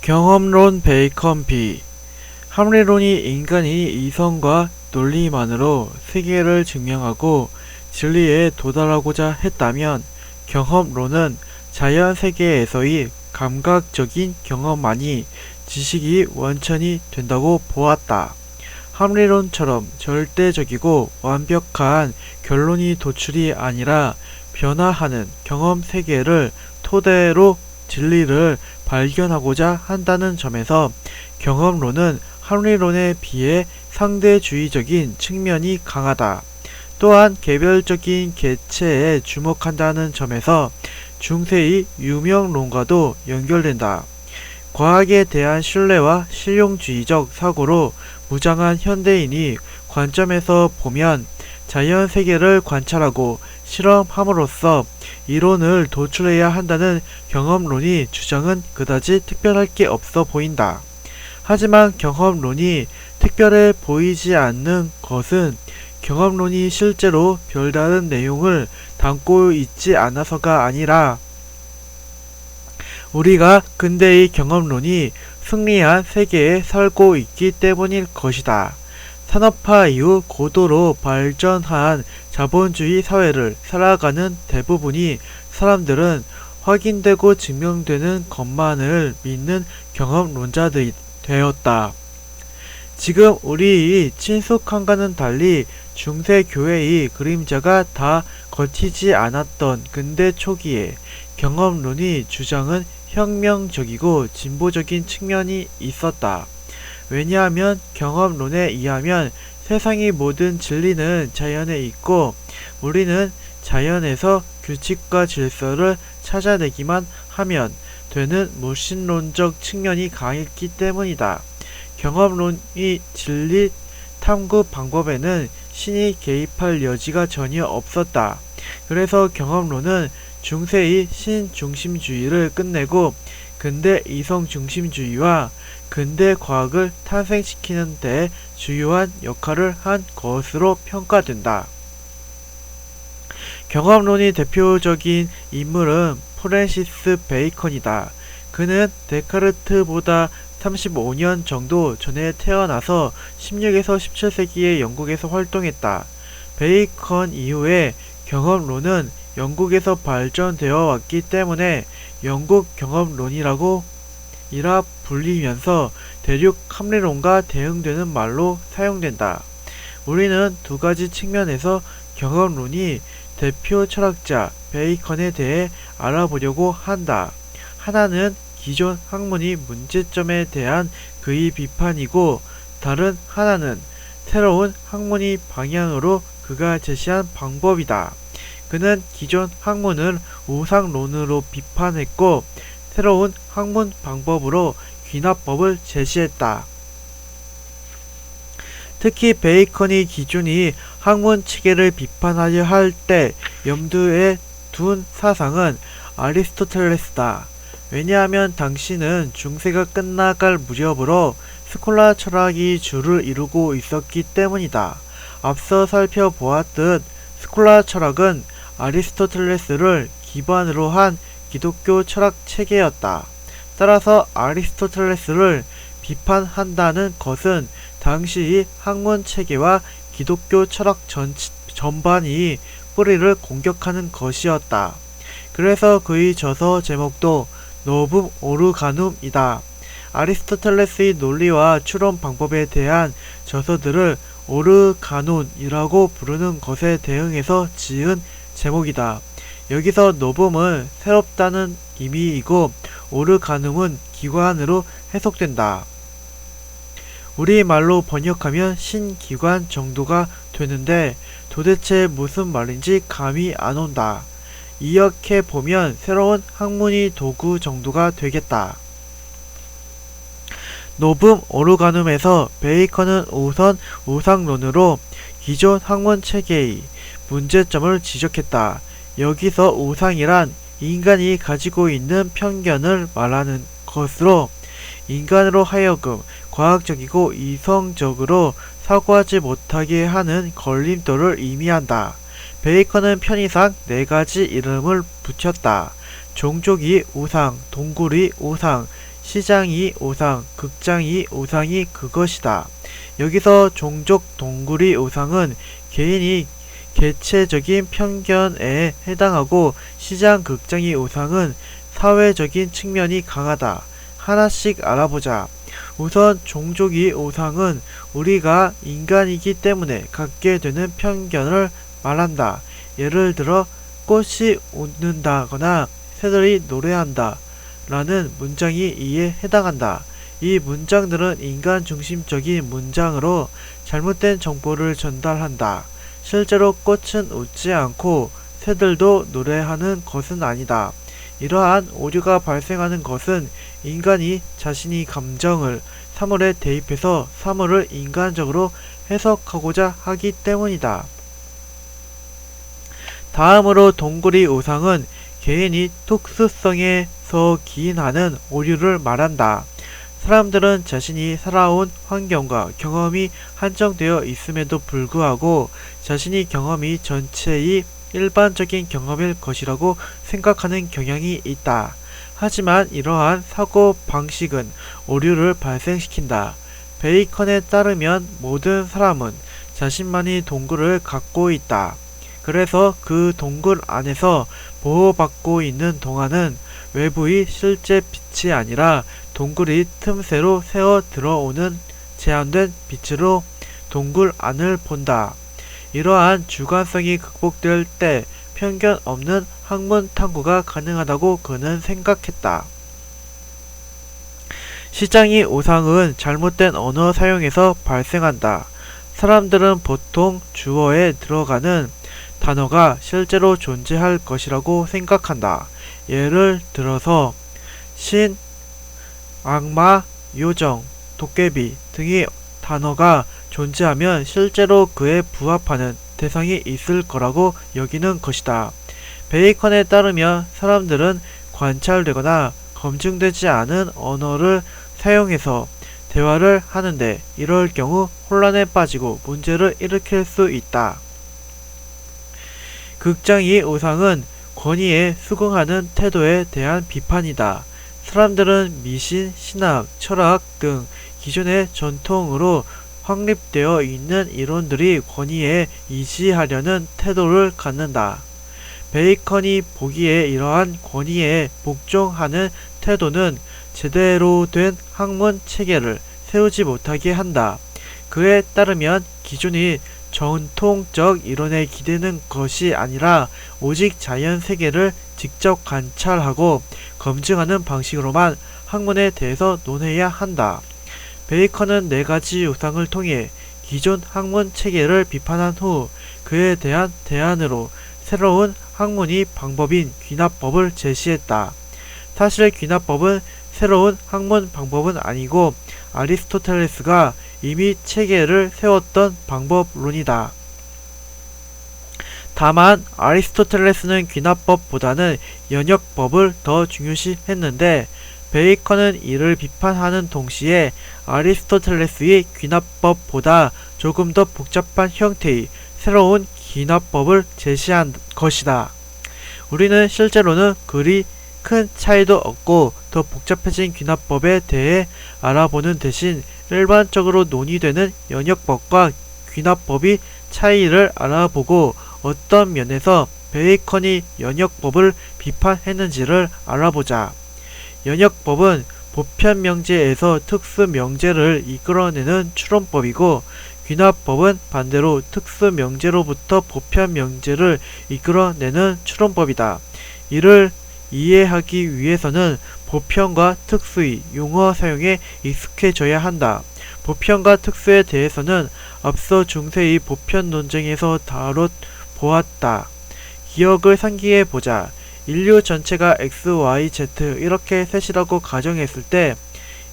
경험론 베이컨 비 합리론이 인간이 이성과 논리만으로 세계를 증명하고 진리에 도달하고자 했다면 경험론은 자연 세계에서의 감각적인 경험만이 지식이 원천이 된다고 보았다. 합리론처럼 절대적이고 완벽한 결론이 도출이 아니라 변화하는 경험 세계를 토대로 진리를 발견하고자 한다는 점에서 경험론은 합리론에 비해 상대주의적인 측면이 강하다. 또한 개별적인 개체에 주목한다는 점에서 중세의 유명론과도 연결된다. 과학에 대한 신뢰와 실용주의적 사고로 무장한 현대인이 관점에서 보면 자연 세계를 관찰하고 실험함으로써 이론을 도출해야 한다는 경험론이 주장은 그다지 특별할 게 없어 보인다. 하지만 경험론이 특별해 보이지 않는 것은 경험론이 실제로 별다른 내용을 담고 있지 않아서가 아니라 우리가 근대의 경험론이 승리한 세계에 살고 있기 때문일 것이다. 산업화 이후 고도로 발전한 자본주의 사회를 살아가는 대부분의 사람들은 확인되고 증명되는 것만을 믿는 경험론자들이 되었다. 지금 우리의 친숙함과는 달리 중세 교회의 그림자가 다 걷히지 않았던 근대 초기에 경험론의 주장은 혁명적이고 진보적인 측면이 있었다. 왜냐하면 경험론에 의하면 세상의 모든 진리는 자연에 있고 우리는 자연에서 규칙과 질서를 찾아내기만 하면 되는 무신론적 측면이 강했기 때문이다. 경험론의 진리 탐구 방법에는 신이 개입할 여지가 전혀 없었다. 그래서 경험론은 중세의 신중심주의를 끝내고 근대 이성중심주의와 근대 과학을 탄생시키는 데 주요한 역할을 한 것으로 평가된다. 경험론의 대표적인 인물은 프랜시스 베이컨이다. 그는 데카르트보다 35년 정도 전에 태어나서 16에서 17세기에 영국에서 활동했다. 베이컨 이후에 경험론은 영국에서 발전되어 왔기 때문에 영국 경험론이라고 불리면서 대륙 합리론과 대응되는 말로 사용된다. 우리는 두 가지 측면에서 경험론이 대표 철학자 베이컨에 대해 알아보려고 한다. 하나는 기존 학문의 문제점에 대한 그의 비판이고 다른 하나는 새로운 학문의 방향으로 그가 제시한 방법이다. 그는 기존 학문을 우상론으로 비판했고 새로운 학문 방법으로 귀납법을 제시했다. 특히 베이컨이 기존의 학문 체계를 비판하려 할 때 염두에 둔 사상은 아리스토텔레스다. 왜냐하면 당시는 중세가 끝나갈 무렵으로 스콜라 철학이 주를 이루고 있었기 때문이다. 앞서 살펴보았듯 스콜라 철학은 아리스토텔레스를 기반으로 한 기독교 철학 체계였다. 따라서 아리스토텔레스를 비판한다는 것은 당시의 학문 체계와 기독교 철학 전반이 뿌리를 공격하는 것이었다. 그래서 그의 저서 제목도 노붐 오르가눔이다. 아리스토텔레스의 논리와 추론 방법에 대한 저서들을 오르가논이라고 부르는 것에 대응해서 지은 제목이다. 여기서 노붐은 새롭다는 의미이고 오르가눔은 기관으로 해석된다. 우리말로 번역하면 신기관 정도가 되는데 도대체 무슨 말인지 감이 안 온다. 이렇게 보면 새로운 학문의 도구 정도가 되겠다. 노붐 오르가눔에서 베이컨은 우선 우상론으로 기존 학문 체계의 문제점을 지적했다. 여기서 우상이란 인간이 가지고 있는 편견을 말하는 것으로 인간으로 하여금 과학적이고 이성적으로 사고하지 못하게 하는 걸림돌을 의미한다. 베이컨은 편의상 4가지 이름을 붙였다. 종족이 우상, 동굴이 우상, 시장이 오상, 극장이 오상이 그것이다. 여기서 종족 동굴이 오상은 개인이 개체적인 편견에 해당하고 시장 극장이 오상은 사회적인 측면이 강하다. 하나씩 알아보자. 우선 종족이 오상은 우리가 인간이기 때문에 갖게 되는 편견을 말한다. 예를 들어 꽃이 웃는다거나 새들이 노래한다 라는 문장이 이에 해당한다. 이 문장들은 인간 중심적인 문장으로 잘못된 정보를 전달한다. 실제로 꽃은 웃지 않고 새들도 노래하는 것은 아니다. 이러한 오류가 발생하는 것은 인간이 자신이 감정을 사물에 대입해서 사물을 인간적으로 해석하고자 하기 때문이다. 다음으로 동굴이 오상은 개인이 특수성에서 기인하는 오류를 말한다. 사람들은 자신이 살아온 환경과 경험이 한정되어 있음에도 불구하고 자신이 경험이 전체의 일반적인 경험일 것이라고 생각하는 경향이 있다. 하지만 이러한 사고 방식은 오류를 발생시킨다. 베이컨에 따르면 모든 사람은 자신만이 동굴을 갖고 있다. 그래서 그 동굴 안에서 보호받고 있는 동안은 외부의 실제 빛이 아니라 동굴이 틈새로 새어 들어오는 제한된 빛으로 동굴 안을 본다. 이러한 주관성이 극복될 때 편견 없는 학문 탐구가 가능하다고 그는 생각했다. 시장이 오상은 잘못된 언어 사용에서 발생한다. 사람들은 보통 주어에 들어가는 단어가 실제로 존재할 것이라고 생각한다. 예를 들어서 신, 악마, 요정, 도깨비 등의 단어가 존재하면 실제로 그에 부합하는 대상이 있을 거라고 여기는 것이다. 베이컨에 따르면 사람들은 관찰되거나 검증되지 않은 언어를 사용해서 대화를 하는데 이럴 경우 혼란에 빠지고 문제를 일으킬 수 있다. 극장의 오상은 권위에 수긍하는 태도에 대한 비판이다. 사람들은 미신, 신학, 철학 등 기존의 전통으로 확립되어 있는 이론들이 권위에 이지하려는 태도를 갖는다. 베이컨이 보기에 이러한 권위에 복종하는 태도는 제대로 된 학문 체계를 세우지 못하게 한다. 그에 따르면 기존이 전통적 이론에 기대는 것이 아니라 오직 자연 세계를 직접 관찰하고 검증하는 방식으로만 학문에 대해서 논해야 한다. 베이컨은 4가지 우상을 통해 기존 학문 체계를 비판한 후 그에 대한 대안으로 새로운 학문의 방법인 귀납법을 제시했다. 사실 귀납법은 새로운 학문 방법은 아니고 아리스토텔레스가 이미 체계를 세웠던 방법론이다. 다만 아리스토텔레스는 귀납법보다는 연역법을 더 중요시했는데 베이컨은 이를 비판하는 동시에 아리스토텔레스의 귀납법보다 조금 더 복잡한 형태의 새로운 귀납법을 제시한 것이다. 우리는 실제로는 그리 큰 차이도 없고 더 복잡해진 귀납법에 대해 알아보는 대신 일반적으로 논의되는 연역법과 귀납법의 차이를 알아보고 어떤 면에서 베이컨이 연역법을 비판했는지를 알아보자. 연역법은 보편명제에서 특수명제를 이끌어내는 추론법이고 귀납법은 반대로 특수명제로부터 보편명제를 이끌어내는 추론법이다. 이를 이해하기 위해서는 보편과 특수의 용어 사용에 익숙해져야 한다. 보편과 특수에 대해서는 앞서 중세의 보편 논쟁에서 다뤄보았다. 기억을 상기해 보자. 인류 전체가 X, Y, Z 이렇게 셋이라고 가정했을 때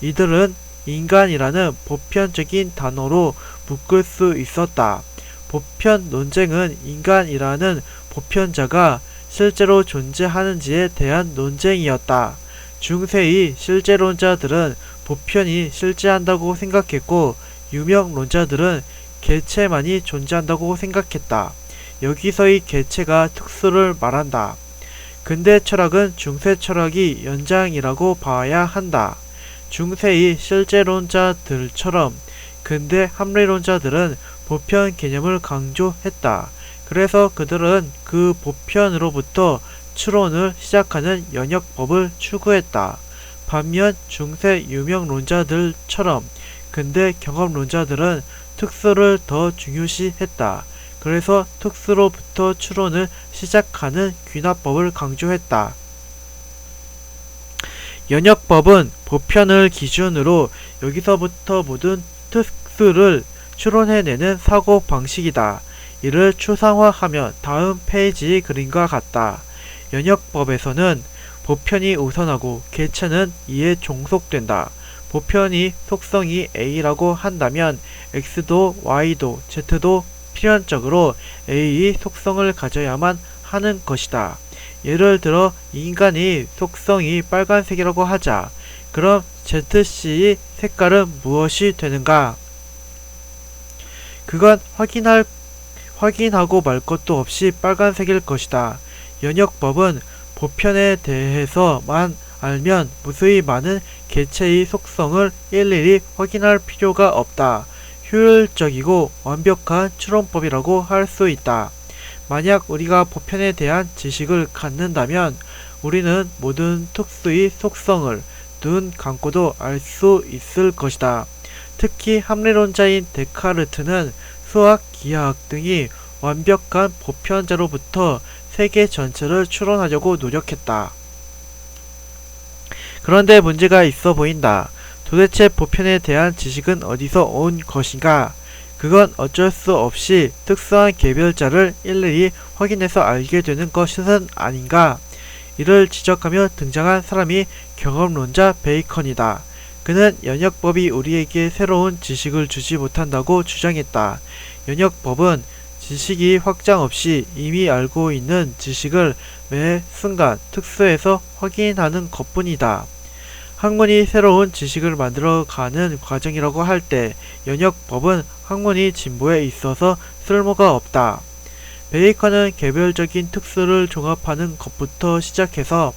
이들은 인간이라는 보편적인 단어로 묶을 수 있었다. 보편 논쟁은 인간이라는 보편자가 실제로 존재하는지에 대한 논쟁이었다. 중세의 실제론자들은 보편이 실제한다고 생각했고 유명론자들은 개체만이 존재한다고 생각했다. 여기서의 개체가 특수를 말한다. 근대 철학은 중세 철학이 연장이라고 봐야 한다. 중세의 실제론자들처럼 근대 합리론자들은 보편 개념을 강조했다. 그래서 그들은 그 보편으로부터 추론을 시작하는 연역법을 추구했다. 반면 중세 유명론자들처럼 근대 경험론자들은 특수를 더 중요시했다. 그래서 특수로부터 추론을 시작하는 귀납법을 강조했다. 연역법은 보편을 기준으로 여기서부터 모든 특수를 추론해내는 사고방식이다. 이를 추상화하면 다음 페이지 그림과 같다. 연역법에서는 보편이 우선하고 개체는 이에 종속된다. 보편이 속성이 A라고 한다면 X도 Y도 Z도 필연적으로 A의 속성을 가져야만 하는 것이다. 예를 들어 인간이 속성이 빨간색이라고 하자. 그럼 ZC의 색깔은 무엇이 되는가? 그건 확인하고 말 것도 없이 빨간색일 것이다. 연역법은 보편에 대해서만 알면 무수히 많은 개체의 속성을 일일이 확인할 필요가 없다. 효율적이고 완벽한 추론법이라고 할 수 있다. 만약 우리가 보편에 대한 지식을 갖는다면 우리는 모든 특수의 속성을 눈 감고도 알 수 있을 것이다. 특히 합리론자인 데카르트는 수학, 기하학 등이 완벽한 보편자로부터 세계 전체를 추론하려고 노력했다. 그런데 문제가 있어 보인다. 도대체 보편에 대한 지식은 어디서 온 것인가? 그건 어쩔 수 없이 특수한 개별자를 일일이 확인해서 알게 되는 것은 아닌가? 이를 지적하며 등장한 사람이 경험론자 베이컨이다. 그는 연역법이 우리에게 새로운 지식을 주지 못한다고 주장했다. 연역법은 지식이 확장 없이 이미 알고 있는 지식을 매 순간 특수해서 확인하는 것뿐이다. 학문이 새로운 지식을 만들어가는 과정이라고 할 때 연역법은 학문이 진보에 있어서 쓸모가 없다. 베이컨은 개별적인 특수를 종합하는 것부터 시작해서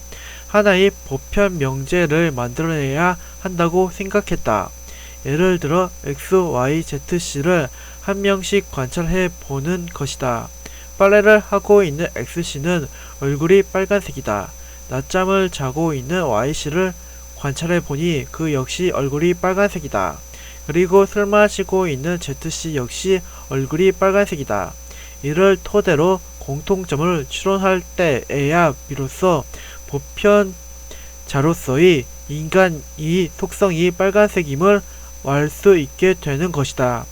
하나의 보편 명제를 만들어내야 한다고 생각했다. 예를 들어 X, Y, ZC를 한 명씩 관찰해 보는 것이다. 빨래를 하고 있는 X씨는 얼굴이 빨간색이다. 낮잠을 자고 있는 Y씨를 관찰해 보니 그 역시 얼굴이 빨간색이다. 그리고 술 마시고 있는 ZC 역시 얼굴이 빨간색이다. 이를 토대로 공통점을 추론할 때에야 비로소 보편자로서의 인간의 속성이 빨간색임을 알 수 있게 되는 것이다.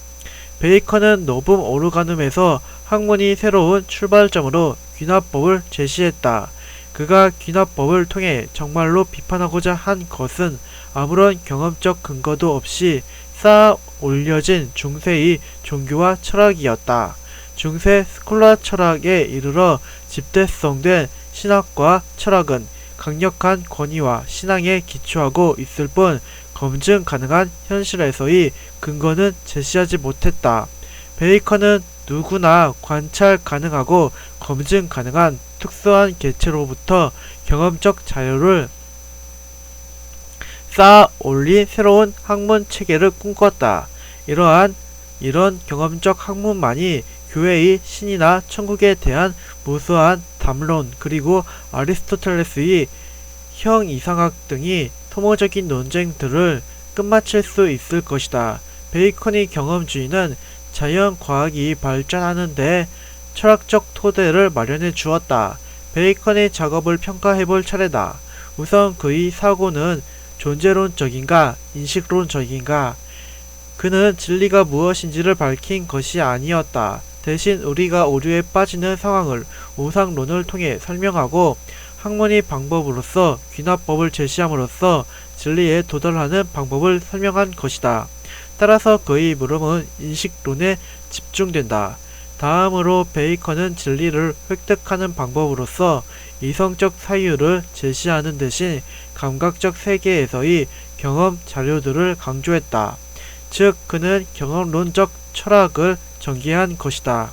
베이컨은 노뵼 오르가눔에서 학문이 새로운 출발점으로 귀납법을 제시했다. 그가 귀납법을 통해 정말로 비판하고자 한 것은 아무런 경험적 근거도 없이 쌓아 올려진 중세의 종교와 철학이었다. 중세 스콜라 철학에 이르러 집대성된 신학과 철학은 강력한 권위와 신앙에 기초하고 있을 뿐 검증 가능한 현실에서의 근거는 제시하지 못했다. 베이컨은 누구나 관찰 가능하고 검증 가능한 특수한 개체로부터 경험적 자료를 쌓아 올린 새로운 학문 체계를 꿈꿨다. 이런 경험적 학문만이 교회의 신이나 천국에 대한 무수한 담론 그리고 아리스토텔레스의 형이상학 등이 토모적인 논쟁들을 끝마칠 수 있을 것이다. 베이컨의 경험주의는 자연과학이 발전하는 데 철학적 토대를 마련해 주었다. 베이컨의 작업을 평가해볼 차례다. 우선 그의 사고는 존재론적인가 인식론적인가? 그는 진리가 무엇인지를 밝힌 것이 아니었다. 대신 우리가 오류에 빠지는 상황을 우상론을 통해 설명하고 학문의 방법으로서 귀납법을 제시함으로써 진리에 도달하는 방법을 설명한 것이다. 따라서 그의 물음은 인식론에 집중된다. 다음으로 베이컨은 진리를 획득하는 방법으로서 이성적 사유를 제시하는 대신 감각적 세계에서의 경험 자료들을 강조했다. 즉 그는 경험론적 철학을 전개한 것이다.